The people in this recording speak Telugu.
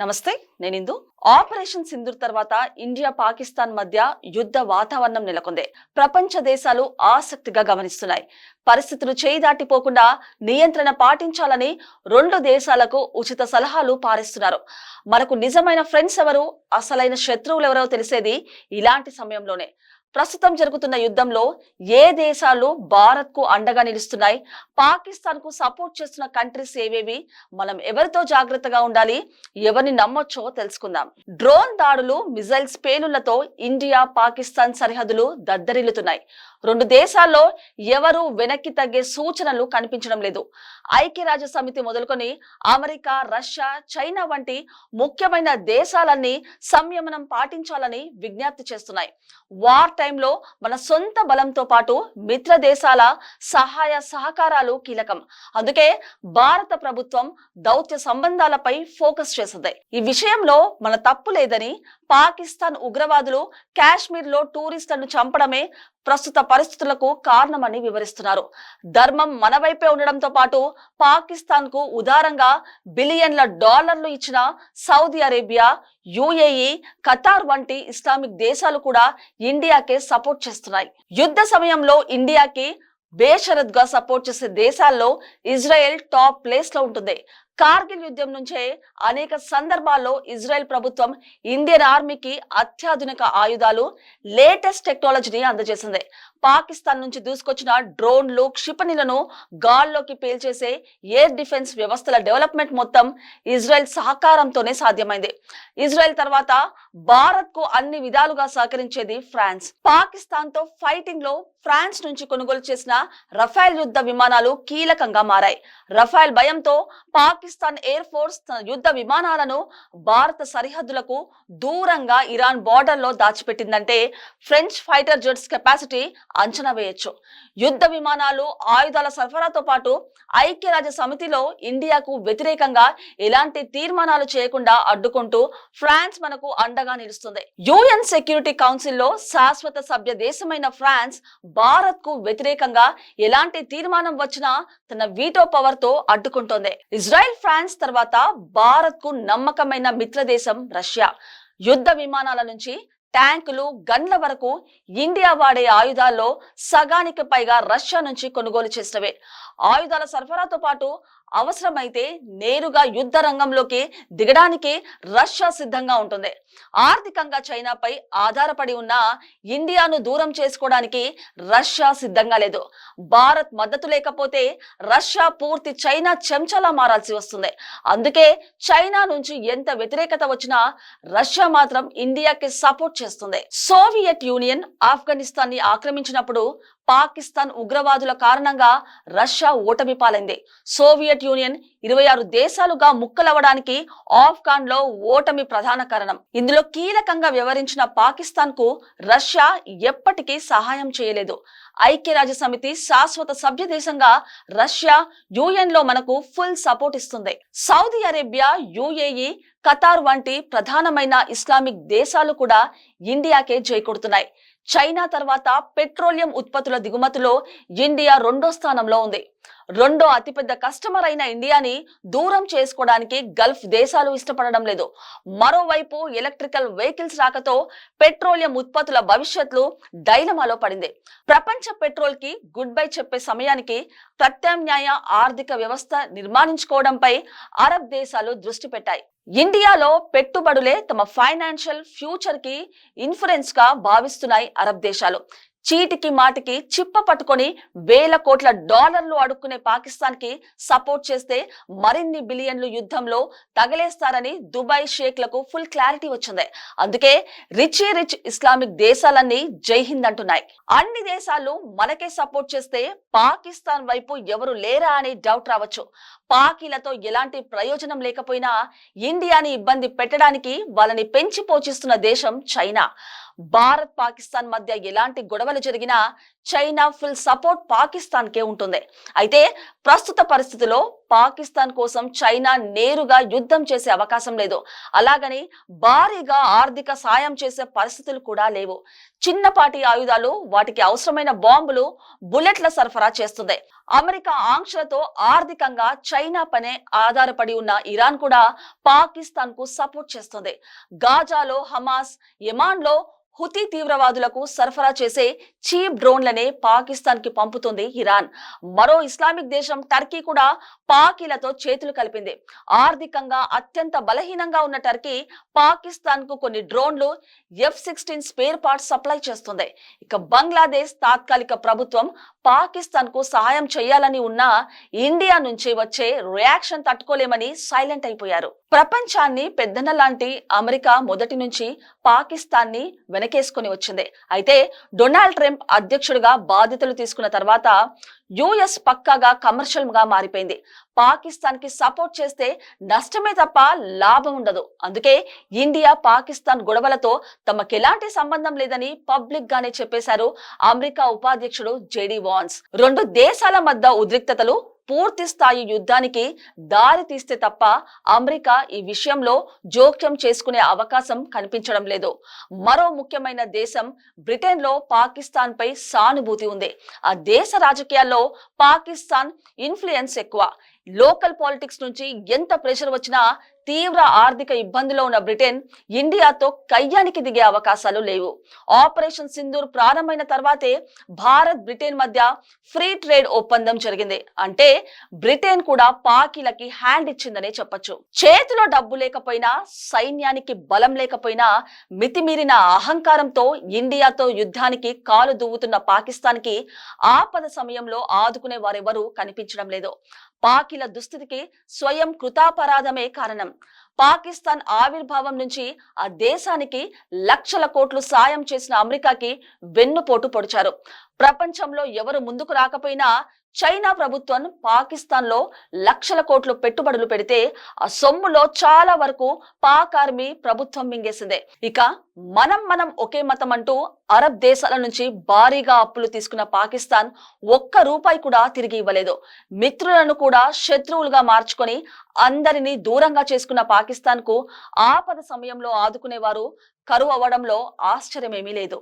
నమస్తే, నేను ఇందు. ఆపరేషన్ సింధూర్ తర్వాత ఇండియా పాకిస్తాన్ మధ్య యుద్ధ వాతావరణం నెలకొంది. ప్రపంచ దేశాలు ఆసక్తిగా గమనిస్తున్నాయి. పరిస్థితులు చేయి దాటిపోకుండా నియంత్రణ పాటించాలని రెండు దేశాలకు ఉచిత సలహాలు పారిస్తున్నారు. మనకు నిజమైన ఫ్రెండ్స్ ఎవరు, అసలైన శత్రువులు ఎవరో తెలిసేది ఇలాంటి సమయంలోనే. ప్రస్తుతం జరుగుతున్న యుద్ధంలో ఏ దేశాలు భారత్ కు అండగా నిలుస్తున్నాయి, పాకిస్తాన్ కు సపోర్ట్ చేస్తున్న కంట్రీస్ ఏవేవి, మనం ఎవరితో జాగ్రత్తగా ఉండాలి, ఎవరిని నమ్మొచ్చో తెలుసుకుందాం. డ్రోన్ దాడులు, మిజైల్స్ పేలుళ్లతో ఇండియా పాకిస్తాన్ సరిహద్దులు దద్దరిల్లుతున్నాయి. రెండు దేశాల్లో ఎవరు వెనక్కి తగ్గే సూచనలు కనిపించడం లేదు. ఐక్యరాజ్య సమితి మొదలుకొని అమెరికా, రష్యా, చైనా వంటి ముఖ్యమైన దేశాలన్నీ సంయమనం పాటించాలని విజ్ఞప్తి చేస్తున్నాయి. వార్ టైంలో మన సొంత బలంతో పాటు మిత్ర దేశాల సహాయ సహకారాలు కీలకం. అందుకే భారత ప్రభుత్వం దౌత్య సంబంధాలపై ఫోకస్ చేస్తుంది. ఈ విషయంలో మన తప్పు లేదని, పాకిస్తాన్ ఉగ్రవాదులు కాశ్మీర్ లో టూరిస్టులను చంపడమే ప్రస్తుత పరిస్థితులకు కారణమని వివరిస్తున్నారు. ధర్మం మన వైపే ఉండడంతో పాటు పాకిస్తాన్ కు ఉదారంగా బిలియన్ల డాలర్లు ఇచ్చిన సౌదీ అరేబియా, యుఏఈ, ఖతార్ వంటి ఇస్లామిక్ దేశాలు కూడా ఇండియాకే సపోర్ట్ చేస్తున్నాయి. యుద్ధ సమయంలో ఇండియాకి బేషరత్గా సపోర్ట్ చేసే దేశాల్లో ఇజ్రాయెల్ టాప్ ప్లేస్ లో ఉంటుంది. కార్గిల్ యుద్ధం నుంచే అనేక సందర్భాల్లో ఇజ్రాయెల్ ప్రభుత్వం ఇండియన్ ఆర్మీకి అత్యాధునిక ఆయుధాలు, లేటెస్ట్ టెక్నాలజీని అందజేసింది. పాకిస్తాన్ నుంచి దూసుకొచ్చిన డ్రోన్లు, క్షిపణులను గాల్లోకి పేల్చేసే ఎయిర్ డిఫెన్స్ వ్యవస్థల డెవలప్మెంట్ మొత్తం ఇజ్రాయెల్ సహకారంతోనే సాధ్యమైంది. ఇజ్రాయెల్ తర్వాత భారత్ కు అన్ని విధాలుగా సహకరించేది ఫ్రాన్స్. పాకిస్తాన్ తో ఫైటింగ్ లో ఫ్రాన్స్ నుంచి కొనుగోలు చేసిన రఫేల్ యుద్ధ విమానాలు కీలకంగా మారాయి. రఫేల్ భయంతో పాకిస్తాన్ ఎయిర్ ఫోర్స్ తన యుద్ధ విమానాలను భారత సరిహద్దులకు దూరంగా ఇరాన్ బార్డర్ లో దాచిపెట్టిందంటే ఫ్రెంచ్ ఫైటర్ జెట్స్ కెపాసిటీ అంచనా వేయొచ్చు. యుద్ధ విమానాలు, ఆయుధాల సరఫరాతో పాటు ఐక్యరాజ్య సమితిలో ఇండియాకు వ్యతిరేకంగా ఎలాంటి తీర్మానాలు చేయకుండా అడ్డుకుంటూ ఫ్రాన్స్ మనకు అండగా నిలుస్తుంది. యుఎన్ సెక్యూరిటీ కౌన్సిల్ లో శాశ్వత సభ్య దేశమైన ఫ్రాన్స్ భారత్ కు వ్యతిరేకంగా ఎలాంటి తీర్మానం వచ్చినా తన వీటో పవర్ తో అడ్డుకుంటోంది. ఇజ్రాయెల్, ఫ్రాన్స్ తర్వాత భారత్ కు నమ్మకమైన మిత్ర దేశం రష్యా. యుద్ధ విమానాల నుంచి ట్యాంకులు, గన్ల వరకు ఇండియా వాడే ఆయుధాల్లో సగానికి పైగా రష్యా నుంచి కొనుగోలు చేసినవే. ఆయుధాల సరఫరాతో పాటు అవసరమైతే నేరుగా యుద్ధ రంగంలోకి దిగడానికి రష్యా సిద్ధంగా ఉంటుంది. ఆర్థికంగా చైనాపై ఆధారపడి ఉన్న ఇండియాను దూరం చేసుకోవడానికి రష్యా సిద్ధంగా లేదు. భారత్ మద్దతు లేకపోతే రష్యా పూర్తి చైనా చెంచాలా మారాల్సి వస్తుంది. అందుకే చైనా నుంచి ఎంత వ్యతిరేకత వచ్చినా రష్యా మాత్రం ఇండియాకి సపోర్ట్ చేస్తుంది. సోవియట్ యూనియన్ ఆఫ్ఘనిస్తాన్ ని ఆక్రమించినప్పుడు పాకిస్తాన్ ఉగ్రవాదుల కారణంగా రష్యా ఓటమి పాలైంది. సోవియట్ యూనియన్ 26 దేశాలుగా ముక్కలవడానికి ఆఫ్ఘాన్ లో ఓటమి ప్రధాన కారణం. ఇందులో కీలకంగా వ్యవహరించిన పాకిస్తాన్ కు రష్యా ఎప్పటికీ సహాయం చేయలేదు. ఐక్యరాజ్య సమితి శాశ్వత సభ్య దేశంగా రష్యా యుఎన్ లో మనకు ఫుల్ సపోర్ట్ ఇస్తుంది. సౌదీ అరేబియా, యుఏఈ, ఖతార్ వంటి ప్రధానమైన ఇస్లామిక్ దేశాలు కూడా ఇండియాకే జైకొడుతున్నాయి. చైనా తర్వాత పెట్రోలియం ఉత్పత్తుల దిగుమతిలో ఇండియా 2వ స్థానంలో ఉంది. రెండో అతిపెద్ద కస్టమర్ అయిన ఇండియాని దూరం చేసుకోవడానికి గల్ఫ్ దేశాలు ఇష్టపడడం లేదు. మరోవైపు ఎలక్ట్రికల్ వెహికల్స్ రాకతో పెట్రోలియం ఉత్పత్తుల భవిష్యత్తు డైలమాలో పడింది. ప్రపంచ పెట్రోల్ కి గుడ్ బై చెప్పే సమయానికి ప్రత్యామ్నాయ ఆర్థిక వ్యవస్థ నిర్మాణించుకోవడంపై అరబ్ దేశాలు దృష్టి పెట్టాయి. ఇండియాలో పెట్టుబడులే తమ ఫైనాన్షియల్ ఫ్యూచర్ కి ఇన్ఫ్లుయెన్స్ గా భావిస్తున్నాయి అరబ్ దేశాలు. చీటికి మాటికి చిప్ప పట్టుకొని వేల కోట్ల డాలర్లు అడుక్కునే పాకిస్తాన్ కి సపోర్ట్ చేస్తే మరిన్ని బిలియన్లు యుద్ధంలో తగలేస్తారని దుబాయ్ షేక్లకు ఫుల్ క్లారిటీ వచ్చింది. అందుకే రిచ్ ఇస్లామిక్ దేశాలన్నీ జై హింద్ అంటున్నాయి. అన్ని దేశాలు మనకే సపోర్ట్ చేస్తే పాకిస్తాన్ వైపు ఎవరు లేరా అని డౌట్ రావచ్చు. పాకీలతో ఎలాంటి ప్రయోజనం లేకపోయినా ఇండియాని ఇబ్బంది పెట్టడానికి వాళ్ళని పెంచి పోషిస్తున్న దేశం చైనా. భారత్, పాకిస్తాన్ మధ్య ఎలాంటి గొడవలు జరిగినా చైనా ఫుల్ సపోర్ట్ పాకిస్తాన్ కే ఉంటుంది. అయితే ప్రస్తుత పరిస్థితిలో పాకిస్తాన్ కోసం చైనా నేరుగా యుద్ధం చేసే అవకాశం లేదు. అలాగని భారీగా ఆర్థిక సాయం చేసే పరిస్థితులు కూడా లేవు. చిన్నపాటి ఆయుధాలు, వాటికి అవసరమైన బాంబులు, బుల్లెట్ల సరఫరా చేస్తుంది. అమెరికా ఆంక్షలతో ఆర్థికంగా చైనా పనే ఆధారపడి ఉన్న ఇరాన్ కూడా పాకిస్తాన్ కు సపోర్ట్ చేస్తుంది. గాజాలో హమాస్, యెమెన్ లో హుతీ తీవ్రవాదులకు సరఫరా చేసే చీప్ డ్రోన్లనే పాకిస్తాన్ కి పంపుతుంది ఇరాన్. మరో ఇస్లామిక్ దేశం టర్కీ కూడా పాకీలతో చేతులు కలిపింది. ఆర్థికంగా అత్యంత బలహీనంగా ఉన్న టర్కీ పాకిస్తాన్ కు కొన్ని డ్రోన్లు, F-16 స్పేర్ పార్ట్స్ సప్లై చేస్తుంది. ఇక బంగ్లాదేశ్ తాత్కాలిక ప్రభుత్వం పాకిస్తాన్ కు సహాయం చేయాలని ఉన్నా ఇండియా నుంచి వచ్చే రియాక్షన్ తట్టుకోలేమని సైలెంట్ అయిపోయారు. ప్రపంచాన్ని పెద్దన్న లాంటి అమెరికా మొదటి నుంచి పాకిస్తాన్ ని వెనకేసుకొని వచ్చింది. అయితే డొనాల్డ్ ట్రంప్ అధ్యక్షుడిగా బాధ్యతలు తీసుకున్న తర్వాత యుఎస్ పక్కాగా కమర్షియల్ గా మారిపోయింది. పాకిస్తాన్ కి సపోర్ట్ చేస్తే నష్టమే తప్ప లాభం ఉండదు. అందుకే ఇండియా పాకిస్తాన్ గొడవలతో తమకెలాంటి సంబంధం లేదని పబ్లిక్ గానే చెప్పేశారు అమెరికా ఉపాధ్యక్షుడు జేడీ వాన్స్. రెండు దేశాల మధ్య ఉద్రిక్తతలు పూర్తి స్థాయి యుద్ధానికి దారి తీస్తే తప్ప అమెరికా ఈ విషయంలో జోక్యం చేసుకునే అవకాశం కనిపించడం లేదు. మరో ముఖ్యమైన దేశం బ్రిటన్ లో పాకిస్తాన్ పై సానుభూతి ఉంది. ఆ దేశ రాజకీయాల్లో పాకిస్తాన్ ఇన్ఫ్లుయెన్స్ ఎక్కువ. లోకల్ పాలిటిక్స్ నుంచి ఎంత ప్రెషర్ వచ్చినా తీవ్ర ఆర్థిక ఇబ్బందిలో ఉన్న బ్రిటన్ ఇండియాతో కయ్యానికి దిగే అవకాశాలు లేవు. ఆపరేషన్ సింధూర్ ప్రారంభమైన తర్వాతే భారత్ బ్రిటన్ మధ్య ఫ్రీ ట్రేడ్ ఒప్పందం జరిగింది. అంటే బ్రిటన్ కూడా పాకీలకి హ్యాండ్ ఇచ్చిందనే చెప్పొచ్చు. చేతిలో డబ్బు లేకపోయినా, సైన్యానికి బలం లేకపోయినా, మితిమీరిన అహంకారంతో ఇండియాతో యుద్ధానికి కాలు దువ్వుతున్న పాకిస్తాన్ కి ఆపద సమయంలో ఆదుకునే వారెవరూ కనిపించడం లేదు. పాకీల దుస్థితికి స్వయం కృతాపరాధమే కారణం. పాకిస్తాన్ ఆవిర్భావం నుంచి ఆ దేశానికి లక్షల కోట్లు సాయం చేసిన అమెరికాకి వెన్నుపోటు పొడిచారు. ప్రపంచంలో ఎవరు ముందుకు రాకపోయినా చైనా ప్రభుత్వం పాకిస్తాన్ లో లక్షల కోట్లు పెట్టుబడులు పెడితే ఆ సొమ్ములో చాలా వరకు పాక్ ఆర్మీ ప్రభుత్వం మింగేసిందే. ఇక మనం ఒకే మతం అంటూ అరబ్ దేశాల నుంచి భారీగా అప్పులు తీసుకున్న పాకిస్తాన్ ఒక్క రూపాయి కూడా తిరిగి ఇవ్వలేదు. మిత్రులను కూడా శత్రువులుగా మార్చుకొని అందరినీ దూరంగా చేసుకున్న పాకిస్తాన్ కు ఆపద సమయంలో ఆదుకునేవారు కరువు అవ్వడంలో ఆశ్చర్యమేమీ లేదు.